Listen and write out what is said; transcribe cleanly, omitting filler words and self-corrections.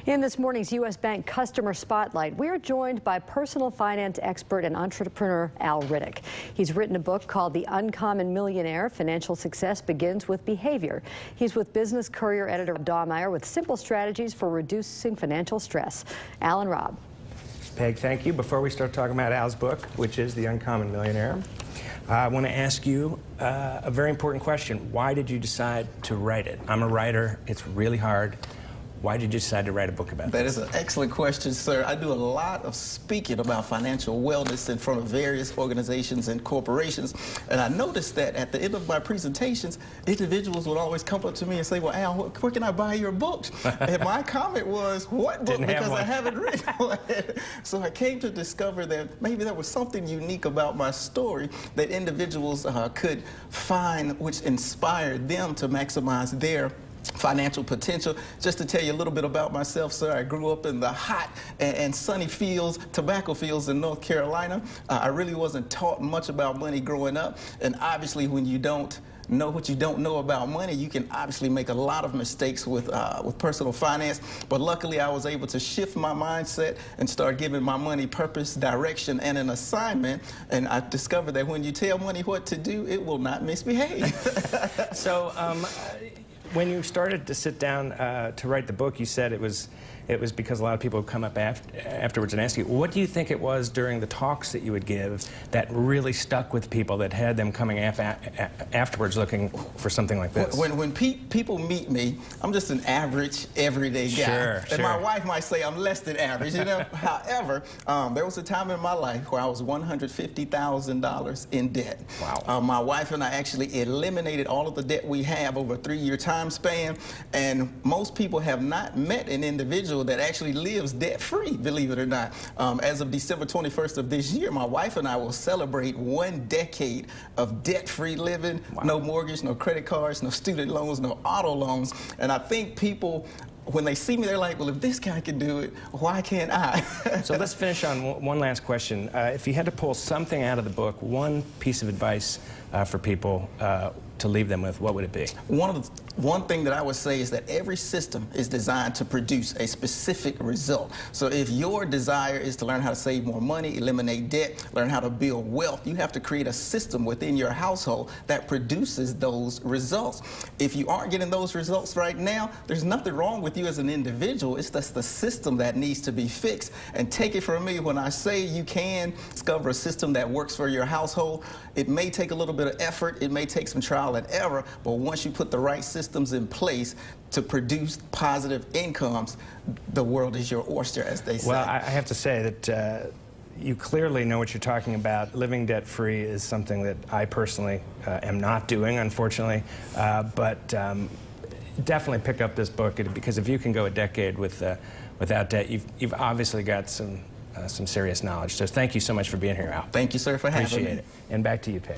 In this morning's U.S. Bank Customer Spotlight, we are joined by personal finance expert and entrepreneur Al Riddick. He's written a book called The Uncommon Millionaire: Financial Success Begins with Behavior. He's with Business Courier editor Rob Dawmeyer with simple strategies for reducing financial stress. Al and Rob. Peg, thank you. Before we start talking about Al's book, which is The Uncommon Millionaire, I want to ask you a very important question. Why did you decide to write it? I'm a writer. It's really hard. Why did you decide to write a book about this? That is an excellent question, sir. I do a lot of speaking about financial wellness in front of various organizations and corporations, and I noticed that at the end of my presentations, individuals would always come up to me and say, well, Al, where can I buy your books? And my comment was, what book? Because I haven't written one. So I came to discover that maybe there was something unique about my story that individuals could find, which inspired them to maximize their financial potential. Just to tell you a little bit about myself, sir, I grew up in the hot and sunny fields, tobacco fields in North Carolina. I really wasn't taught much about money growing up, and obviously when you don't know what you don't know about money, you can obviously make a lot of mistakes with personal finance. But luckily, I was able to shift my mindset and start giving my money purpose, direction, and an assignment. And I discovered that when you tell money what to do, it will not misbehave. So, when you started to sit down to write the book, you said it was because a lot of people would come up afterwards and ask you, what do you think it was during the talks that you would give that really stuck with people, that had them coming afterwards looking for something like this? When people meet me, I'm just an average, everyday guy. Sure. My wife might say I'm less than average, you know. However, there was a time in my life where I was $150,000 in debt. Wow. My wife and I actually eliminated all of the debt we have over a 3-year time span, and most people have not met an individual that actually lives debt-free, believe it or not. As of December 21st of this year, my wife and I will celebrate 1 decade of debt-free living. Wow. No mortgage, no credit cards, no student loans, no auto loans. And I think people, when they see me, they're like, well, if this guy can do it, why can't I? So let's finish on one last question. If you had to pull something out of the book, one piece of advice for people to leave them with, what would it be? One thing that I would say is that every system is designed to produce a specific result. So if your desire is to learn how to save more money, eliminate debt, learn how to build wealth, you have to create a system within your household that produces those results. If you aren't getting those results right now, there's nothing wrong with you as an individual. It's just the system that needs to be fixed. And take it from me, when I say you can discover a system that works for your household, it may take a little bit of effort, it may take some trial and error, but once you put the right systems in place to produce positive incomes, the world is your oyster, as they say. Well, I have to say that you clearly know what you're talking about. Living debt-free is something that I personally am not doing, unfortunately, but definitely pick up this book, because if you can go a decade without debt, you've obviously got some serious knowledge. So thank you so much for being here, Al. Thank you, sir, for having me. Appreciate it. And back to you, Peg.